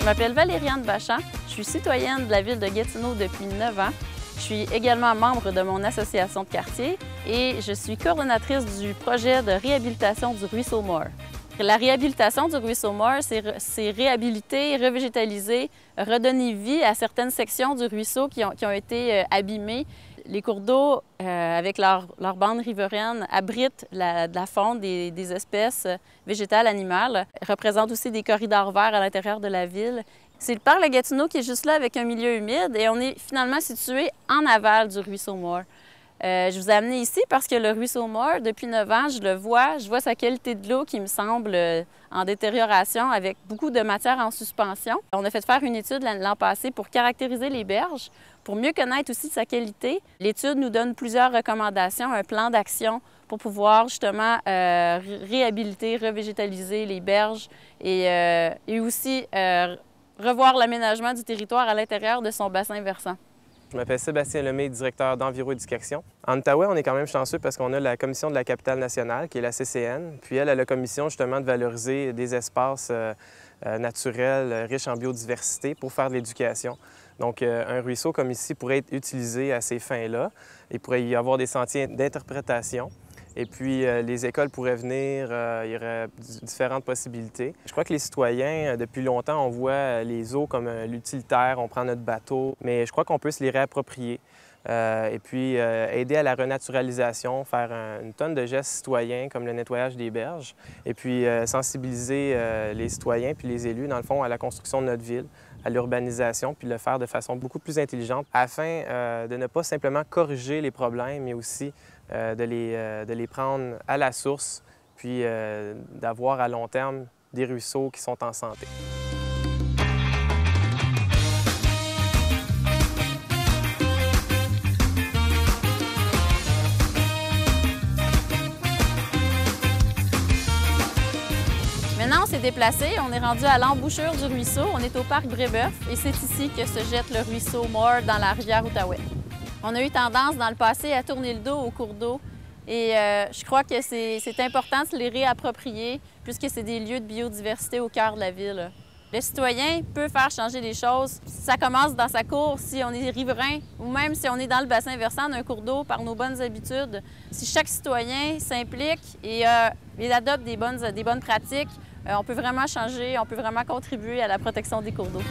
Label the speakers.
Speaker 1: Je m'appelle Valériane Bachand, je suis citoyenne de la ville de Gatineau depuis 9 ans. Je suis également membre de mon association de quartier et je suis coordonnatrice du projet de réhabilitation du ruisseau Moore. La réhabilitation du ruisseau Moore, c'est réhabiliter, revégétaliser, redonner vie à certaines sections du ruisseau qui ont été abîmées. Les cours d'eau, avec leur bande riveraine, abritent de la faune des espèces végétales, animales, représentent aussi des corridors verts à l'intérieur de la ville. C'est le parc de Gatineau qui est juste là avec un milieu humide et on est finalement situé en aval du ruisseau Moore. Je vous ai amené ici parce que le ruisseau Moore, depuis 9 ans, je vois sa qualité de l'eau qui me semble en détérioration avec beaucoup de matière en suspension. On a fait faire une étude l'an passé pour caractériser les berges, pour mieux connaître aussi sa qualité. L'étude nous donne plusieurs recommandations, un plan d'action pour pouvoir justement réhabiliter, revégétaliser les berges et aussi revoir l'aménagement du territoire à l'intérieur de son bassin versant.
Speaker 2: Je m'appelle Sébastien Lemay, directeur d'Enviroéducation. En Outaouais, on est quand même chanceux parce qu'on a la Commission de la capitale nationale, qui est la CCN. Puis elle a la commission justement de valoriser des espaces naturels riches en biodiversité pour faire de l'éducation. Donc un ruisseau comme ici pourrait être utilisé à ces fins-là. Il pourrait y avoir des sentiers d'interprétation. Et puis, les écoles pourraient venir, il y aurait différentes possibilités. Je crois que les citoyens, depuis longtemps, on voit les eaux comme l'utilitaire, on prend notre bateau, mais je crois qu'on peut se les réapproprier. Et puis, aider à la renaturalisation, faire une tonne de gestes citoyens comme le nettoyage des berges, et puis sensibiliser les citoyens puis les élus, dans le fond, à la construction de notre ville, à l'urbanisation, puis le faire de façon beaucoup plus intelligente afin de ne pas simplement corriger les problèmes, mais aussi de les prendre à la source, puis d'avoir à long terme des ruisseaux qui sont en santé.
Speaker 1: Maintenant, on s'est déplacé, on est rendu à l'embouchure du ruisseau, on est au parc Brébeuf et c'est ici que se jette le ruisseau Moore dans la rivière Outaouais. On a eu tendance dans le passé à tourner le dos aux cours d'eau et je crois que c'est important de se les réapproprier puisque c'est des lieux de biodiversité au cœur de la ville. Le citoyen peut faire changer les choses. Ça commence dans sa cour si on est riverain ou même si on est dans le bassin versant d'un cours d'eau par nos bonnes habitudes. Si chaque citoyen s'implique et adopte des bonnes pratiques, on peut vraiment changer, on peut vraiment contribuer à la protection des cours d'eau.